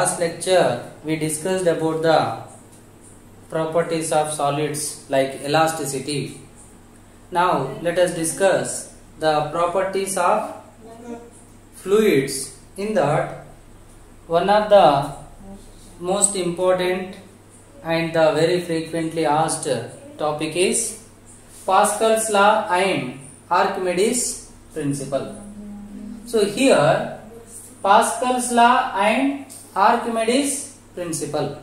last lecture we discussed about the properties of solids like elasticity. Now let us discuss the properties of fluids. In that, one of the most important and the very frequently asked topic is Pascal's law and Archimedes principle. So here Pascal's law and Archimedes principle.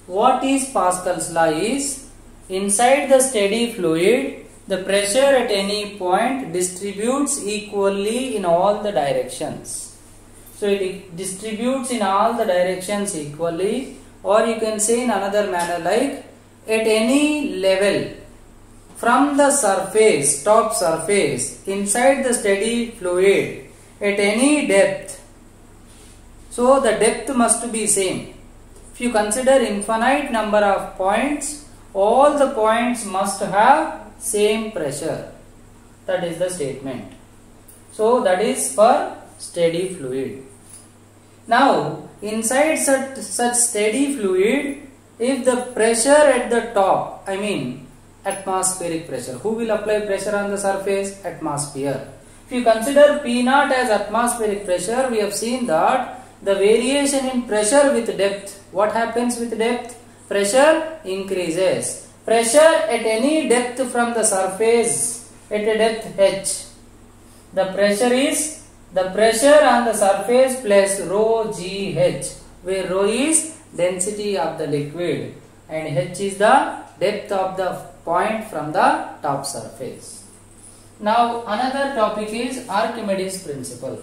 What is Pascal's law is, inside the steady fluid, the pressure at any point distributes equally in all the directions. So it distributes in all the directions equally, or you can say in another manner like at any level from the surface, top surface, inside the steady fluid at any depth. So the depth must be same. If you consider infinite number of points, all the points must have same pressure. That is the statement. So that is for steady fluid. Now inside such steady fluid, if the pressure at the top, I mean atmospheric pressure, who will apply pressure on the surface? Atmosphere. If you consider P naught as atmospheric pressure, we have seen that the variation in pressure with depth, what happens with depth? Pressure increases. Pressure at any depth from the surface at a depth h, the pressure is the pressure on the surface plus rho g h, where rho is density of the liquid and h is the depth of the point from the top surface. Now another topic is Archimedes principle.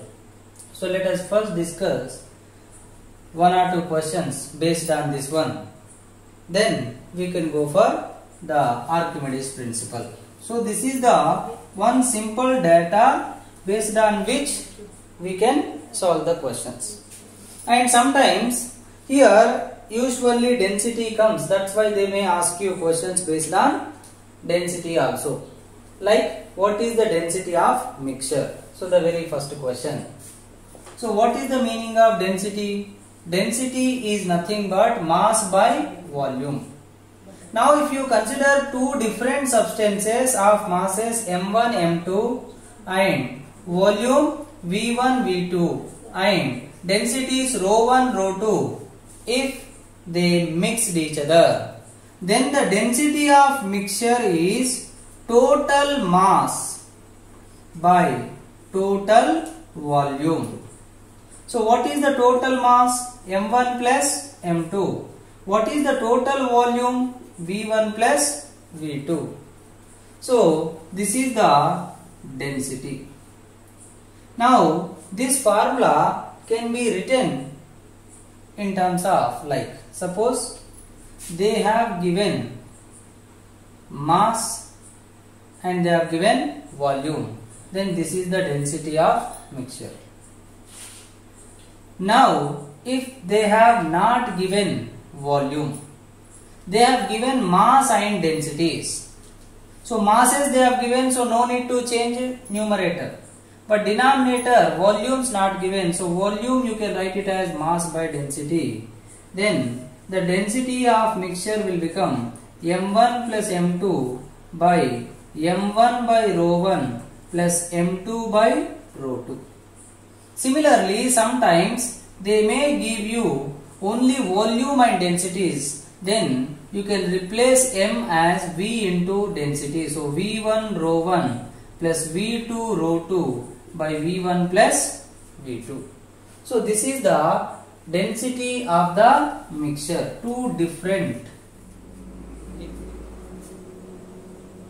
So let us first discuss one or two questions based on this one. Then we can go for the Archimedes principle. So this is the one simple data based on which we can solve the questions. And sometimes here usually density comes, that's why they may ask you questions based on density also. Like what is the density of mixture? So the very first question. So what is the meaning of density? Density is nothing but mass by volume. Now if you consider two different substances of masses m1, m2 and volume v1, v2 and densities ρ1, ρ2, if they mixed each other, then the density of mixture is total mass by total volume. So what is the total mass? m1 plus m2. What is the total volume? v1 plus v2. So this is the density. Now this formula can be written in terms of, like, suppose they have given mass and they have given volume, then this is the density of mixture. Now if they have not given volume, they have given mass and densities. So masses they have given, so no need to change numerator. But denominator, volumes not given, so volume you can write it as mass by density. Then the density of mixture will become m1 plus m2 by m1 by ρ1 plus m2 by ρ2. Similarly, sometimes they may give you only volume and densities, then you can replace m as v into density. So v1 ρ1 plus v2 ρ2 by v1 plus v2. So this is the density of the mixture. Two different.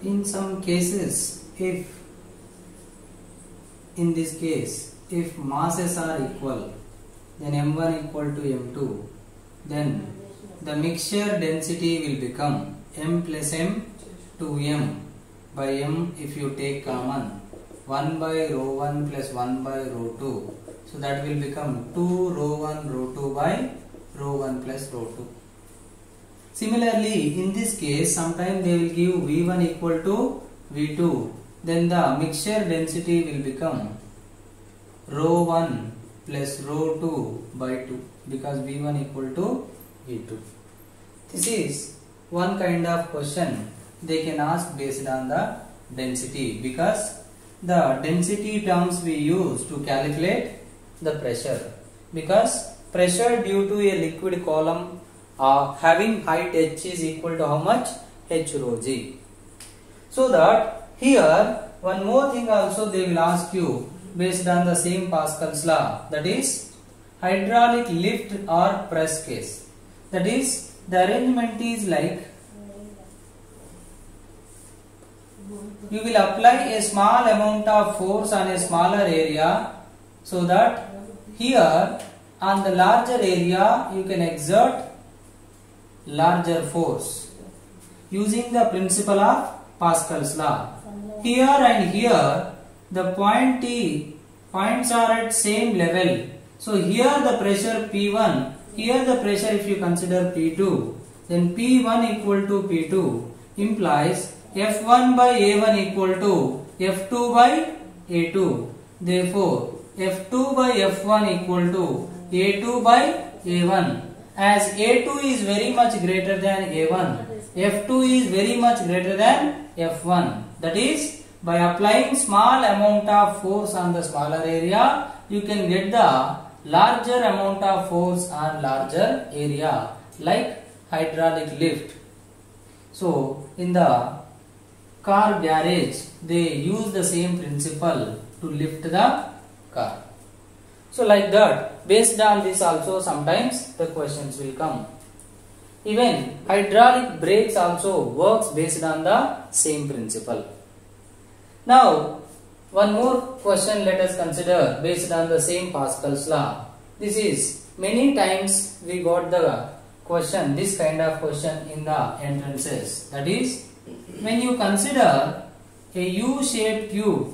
In some cases, if in this case, if masses are equal, then m1 equal to m2, then the mixture density will become m plus m 2m by m if you take common 1 by ρ1 plus 1 by ρ2. So that will become 2 ρ1 ρ2 by ρ1 plus ρ2. Similarly, in this case, sometimes they will give v1 equal to v2, then the mixture density will become ρ1 plus rho 2 by 2 because V1 equal to V2. This is one kind of question they can ask based on the density, because the density terms we use to calculate the pressure, because pressure due to a liquid column having height h is equal to how much? H rho g. So that here one more thing also they will ask you based on the same Pascal's law, that is hydraulic lift or press case. That is, the arrangement is like you will apply a small amount of force on a smaller area, so that here on the larger area you can exert larger force using the principle of Pascal's law. Here and here the points are at same level. So here the pressure P1, here the pressure if you consider P2, then P1 equal to P2 implies F1 by A1 equal to F2 by A2. Therefore, F2 by F1 equal to A2 by A1. As A2 is very much greater than A1, F2 is very much greater than F1. That is, by applying small amount of force on the smaller area, you can get the larger amount of force on larger area, like hydraulic lift. So, in the car garage, they use the same principle to lift the car. So, like that, based on this also sometimes the questions will come. Even hydraulic brakes also works based on the same principle. Now, one more question let us consider based on the same Pascal's law. This is, many times we got the question, this kind of question in the entrances. That is, when you consider a U-shaped tube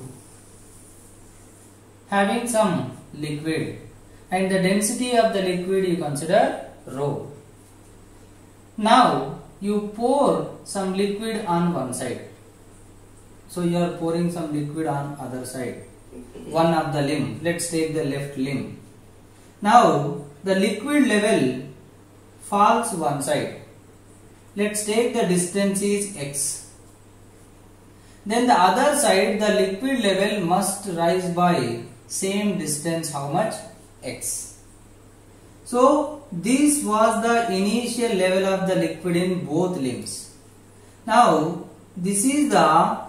having some liquid and the density of the liquid you consider rho. Now you pour some liquid on one side. So you are pouring some liquid on other side, one of the limb. Let's take the left limb. Now the liquid level falls one side. Let's take the distance is x. Then the other side the liquid level must rise by same distance, how much? X. So this was the initial level of the liquid in both limbs. Now this is the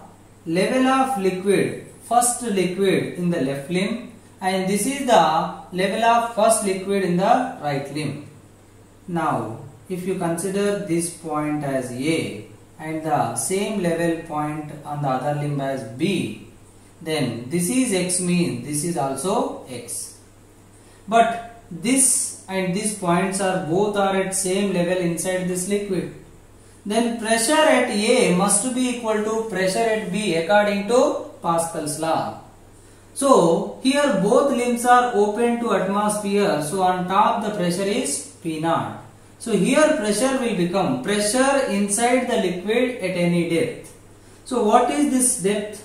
level of liquid, first liquid in the left limb, and this is the level of first liquid in the right limb. Now if you consider this point as A and the same level point on the other limb as B, then this is x, means this is also x. But this and these points are both are at same level inside this liquid. Then pressure at A must be equal to pressure at B according to Pascal's law. So here both limbs are open to atmosphere. So on top the pressure is P0. So here pressure will become pressure inside the liquid at any depth. So what is this depth?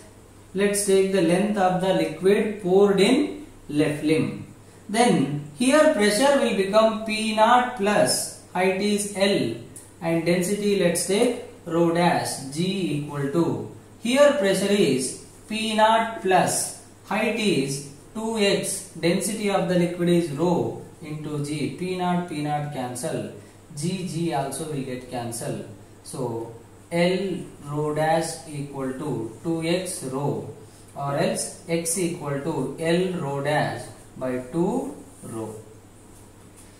Let's take the length of the liquid poured in left limb. Then here pressure will become P0 plus height is L and density let's take rho dash G equal to. Here pressure is P0 plus height is 2x, density of the liquid is rho into G. P0 cancel, G also will get cancel. So L rho dash equal to 2x rho, or else x equal to L rho dash by 2 rho.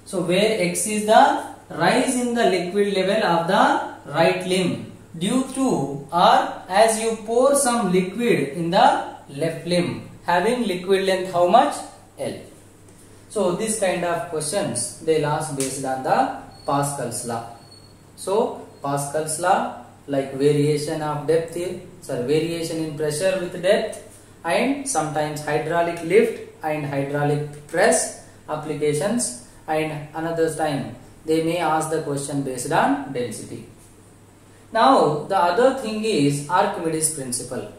So where x is the rise in the liquid level of the right limb due to or as you pour some liquid in the left limb having liquid length how much? L. So this kind of questions they'll ask based on the Pascal's law. So Pascal's law, like variation of depth here, variation in pressure with depth, and sometimes hydraulic lift and hydraulic press applications, and another time they may ask the question based on density. Now the other thing is Archimedes principle.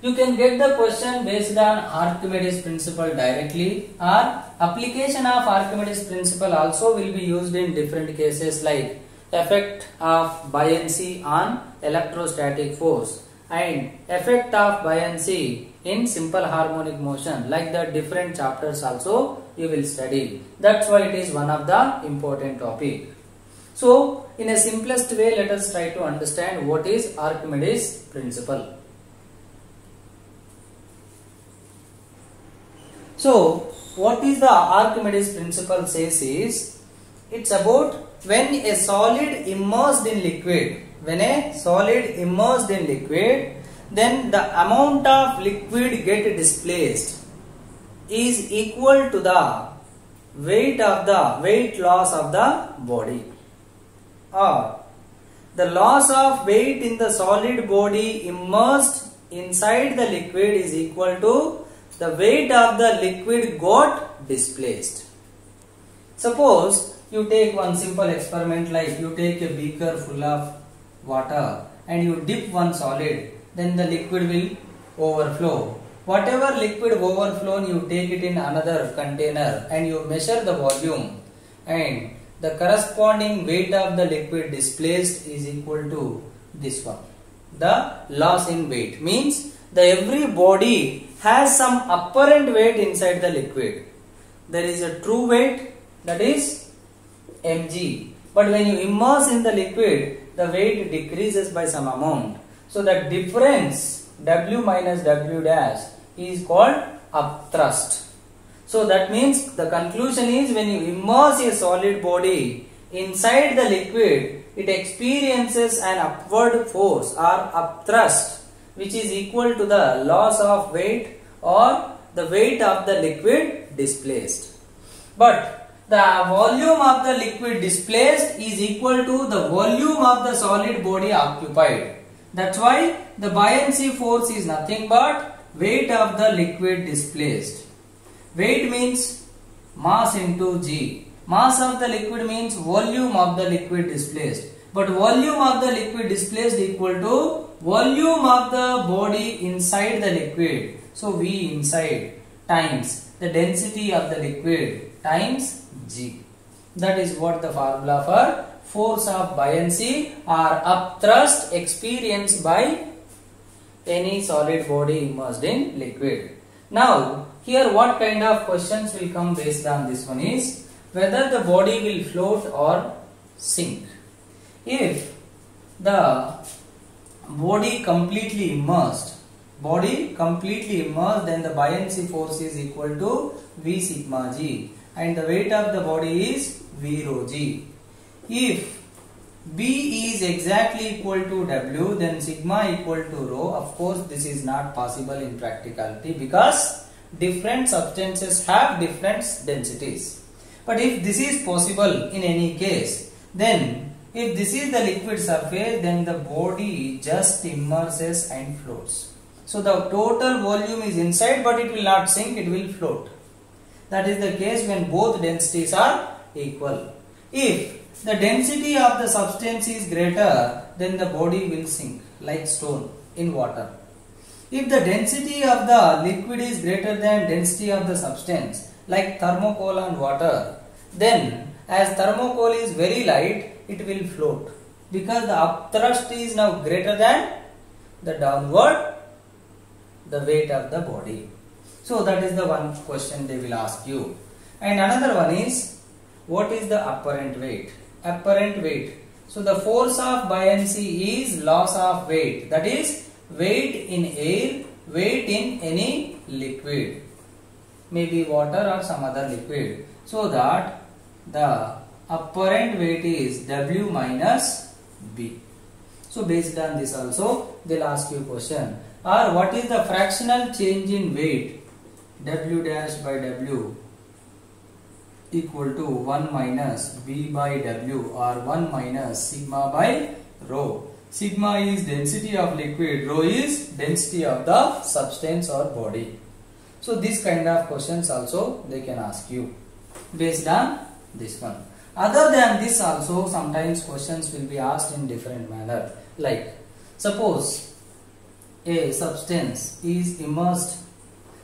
You can get the question based on Archimedes principle directly, or application of Archimedes principle also will be used in different cases like effect of buoyancy on electrostatic force and effect of buoyancy in simple harmonic motion, like the different chapters also you will study. That's why it is one of the important topic. So in a simplest way, let us try to understand what is Archimedes principle. So what is the Archimedes principle says is, it's about when a solid immersed in liquid, then the amount of liquid get displaced is equal to the weight loss of the body, or the loss of weight in the solid body immersed inside the liquid is equal to the weight of the liquid got displaced. Suppose you take one simple experiment, like you take a beaker full of water and you dip one solid, then the liquid will overflow. Whatever liquid overflown, you take it in another container and you measure the volume, and the corresponding weight of the liquid displaced is equal to this one. The loss in weight means the every body has some apparent weight inside the liquid. There is a true weight, that is mg, but when you immerse in the liquid, the weight decreases by some amount. So the difference W minus W dash is called upthrust. So that means the conclusion is, when you immerse a solid body inside the liquid, it experiences an upward force or upthrust, which is equal to the loss of weight or the weight of the liquid displaced. But the volume of the liquid displaced is equal to the volume of the solid body occupied. That's why the buoyancy force is nothing but weight of the liquid displaced. Weight means mass into G. Mass of the liquid means volume of the liquid displaced. But volume of the liquid displaced equal to volume of the body inside the liquid. So V inside times the density of the liquid times G. That is what the formula for force of buoyancy or upthrust experienced by any solid body immersed in liquid. Now here what kind of questions will come based on this one is whether the body will float or sink. If the body completely immersed, then the buoyancy force is equal to V sigma G and the weight of the body is V rho G. If B is exactly equal to W, then sigma equal to rho. Of course this is not possible in practicality because different substances have different densities. But if this is possible in any case, then if this is the liquid surface, then the body just immerses and floats. So the total volume is inside, but it will not sink, it will float. That is the case when both densities are equal. If the density of the substance is greater, then the body will sink like stone in water. If the density of the liquid is greater than density of the substance, like thermocol and water, then as thermocol is very light, it will float because the upthrust is now greater than the downward, the weight of the body. So that is the one question they will ask you. And another one is, what is the apparent weight? Apparent weight. So the force of buoyancy is loss of weight, that is weight in air, weight in any liquid, maybe water or some other liquid. So that the apparent weight is W minus B. So based on this also they'll ask you question. Or what is the fractional change in weight? W dash by W equal to 1 minus B by W or 1 minus sigma by rho. Sigma is density of liquid, rho is density of the substance or body. So this kind of questions also they can ask you based on this one. Other than this also sometimes questions will be asked in different manner. Like suppose a substance is immersed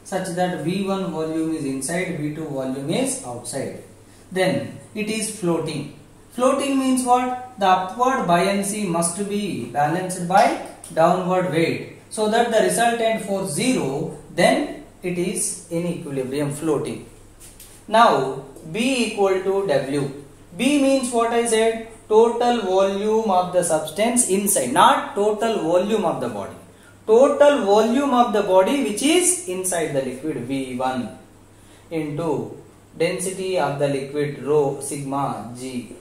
such that V1 volume is inside, V2 volume is outside, then it is floating. Floating means what? The upward buoyancy must be balanced by downward weight, so that the resultant force 0, then it is in equilibrium, floating. Now B equal to W. B means what I said? Total volume of the substance inside, not total volume of the body. Total volume of the body which is inside the liquid, V1, into density of the liquid rho sigma G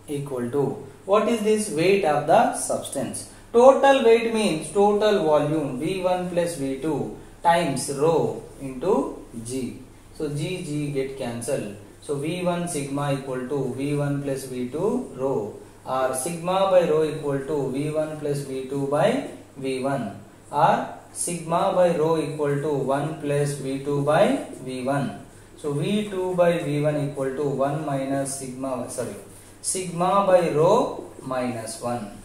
equal to, what is this? Weight of the substance. Total weight means total volume, V1 plus V2 times rho into G. So G get cancelled. So V1 sigma equal to V1 plus V2 rho, or sigma by rho equal to V1 plus V2 by V1, or sigma by rho equal to 1 plus V2 by V1. So V2 by V1 equal to 1 minus sigma by rho minus 1.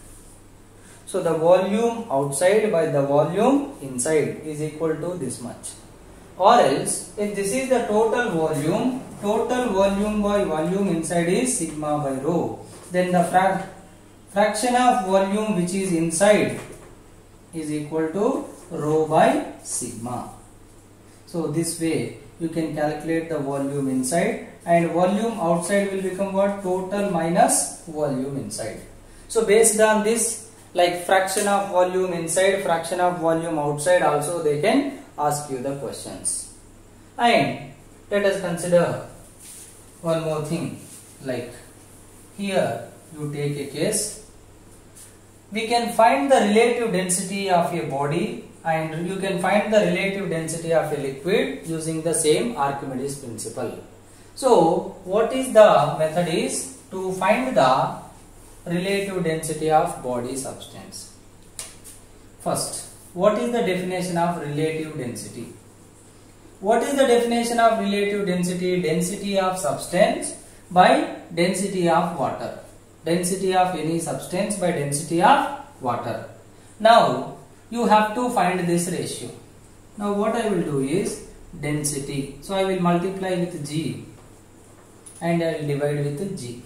So the volume outside by the volume inside is equal to this much. Or else, if this is the total volume by volume inside is sigma by rho, then the fraction of volume which is inside is equal to rho by sigma. So this way you can calculate the volume inside, and volume outside will become what? Total minus volume inside. So based on this, like fraction of volume inside, fraction of volume outside, also they can ask you the questions. And let us consider one more thing, like here you take a case. We can find the relative density of a body, and you can find the relative density of a liquid using the same Archimedes principle. So what is the method is to find the relative density of body substance. First, what is the definition of relative density? What is the definition of relative density? Density of substance by density of water. Density of any substance by density of water. Now you have to find this ratio. Now what I will do is density. So I will multiply with G and I will divide with G.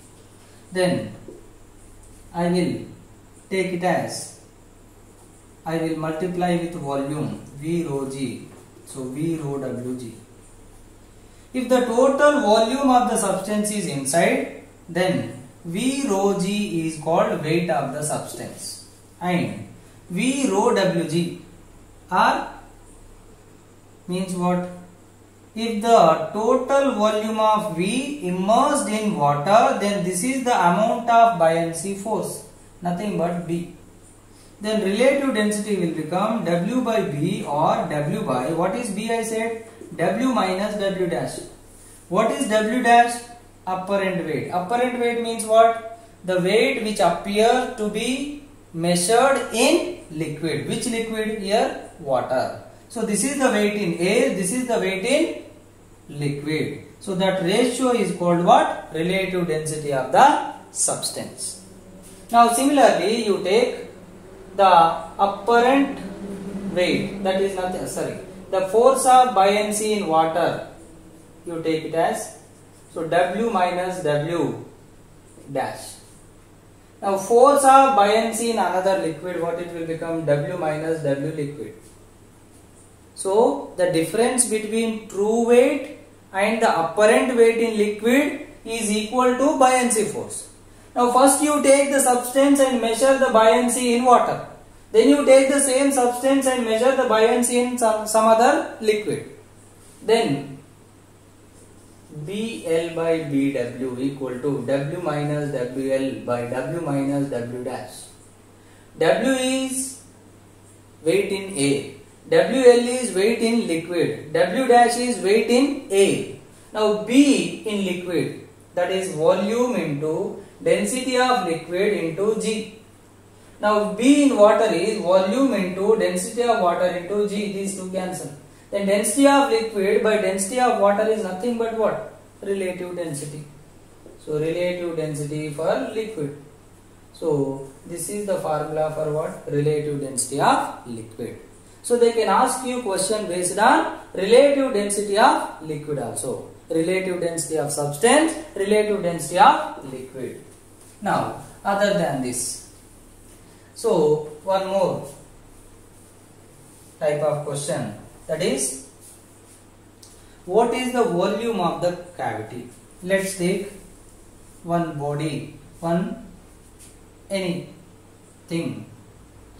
Then I will take it as, I will multiply with volume V rho G. So V rho Wg. If the total volume of the substance is inside, then V rho G is called weight of the substance, and V rho Wg are means what? If the total volume of V immersed in water, then this is the amount of buoyancy force, nothing but B. Then relative density will become W by B, or W by, what is B I said? W minus W dash. What is W dash? Apparent weight. Apparent weight means what? The weight which appears to be measured in liquid. Which liquid? Here water. So this is the weight in air, this is the weight in liquid. So that ratio is called what? Relative density of the substance. Now similarly you take the apparent weight, that is nothing, the force of buoyancy in water, you take it as, so W minus W dash. Now force of buoyancy in another liquid, what it will become? W minus W liquid. So the difference between true weight and the apparent weight in liquid is equal to buoyancy force. Now first you take the substance and measure the buoyancy in water. Then you take the same substance and measure the buoyancy in some other liquid. Then BL by BW equal to W minus WL by W minus W dash. W is weight in A. WL is weight in liquid. W dash is weight in A. Now B in liquid, that is volume into density of liquid into G. Now B in water is volume into density of water into G. These two cancel. Then density of liquid by density of water is nothing but what? Relative density. So relative density for liquid. So this is the formula for what? Relative density of liquid. So they can ask you question based on relative density of liquid also. Relative density of substance, relative density of liquid. Now, other than this, so one more type of question, that is, what is the volume of the cavity? Let's take one body, anything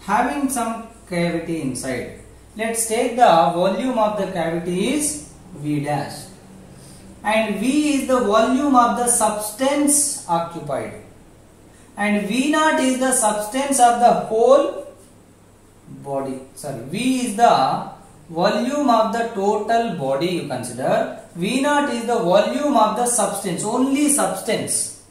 having some cavity inside. Let's take the volume of the cavity is V dash, and V is the volume of the substance occupied, and V naught is the substance of the whole body. Sorry, V is the volume of the total body you consider. V naught is the volume of the substance, only substance.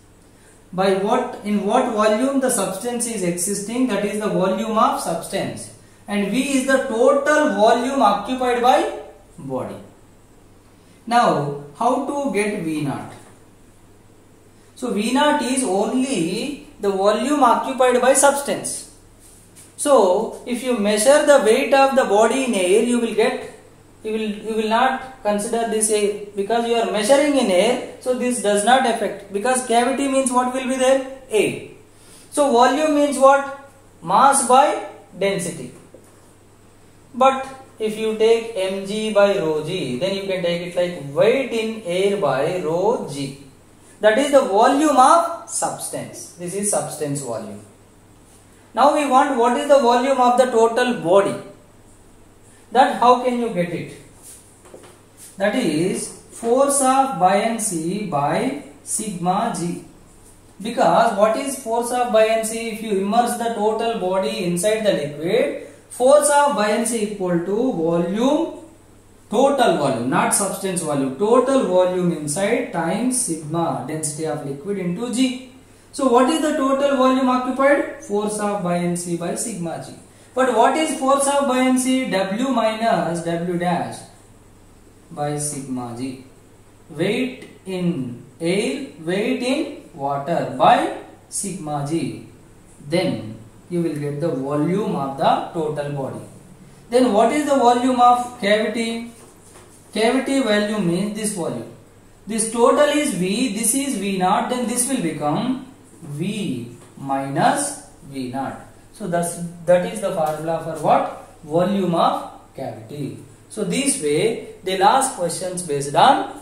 By what, in what volume the substance is existing, that is the volume of substance. And V is the total volume occupied by body. Now, how to get V naught? So, V naught is only the volume occupied by substance. So, if you measure the weight of the body in air, you will not consider this air, because you are measuring in air. So, this does not affect, because cavity means what will be there? Air. So, volume means what? Mass by density. But if you take mg by rho g, then you can take it like weight in air by rho g. That is the volume of substance. This is substance volume. Now we want what is the volume of the total body. That how can you get it? That is force of buoyancy by sigma g. Because what is force of buoyancy? If you immerse the total body inside the liquid, force of buoyancy equal to volume, total volume, not substance volume, total volume inside times sigma, density of liquid, into g. So what is the total volume occupied? Force of buoyancy by sigma g. But what is force of buoyancy? W minus W dash by sigma g. Weight in air, weight in water by sigma g. Then you will get the volume of the total body. Then what is the volume of cavity? Cavity volume means this volume. This total is V, this is V naught, then this will become V minus V naught. So that is the formula for what? Volume of cavity. So this way they'll ask questions based on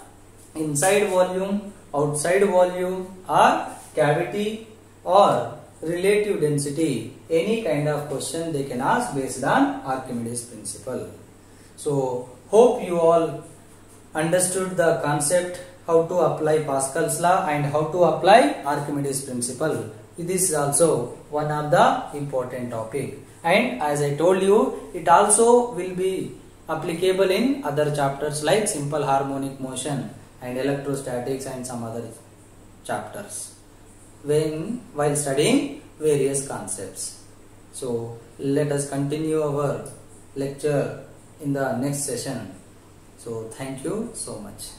inside volume, outside volume, or cavity, or relative density. Any kind of question they can ask based on Archimedes principle. So hope you all understood the concept, how to apply Pascal's law and how to apply Archimedes principle. This is also one of the important topic, and as I told you, it also will be applicable in other chapters like simple harmonic motion and electrostatics and some other chapters while studying various concepts. So let us continue our lecture in the next session. So thank you so much.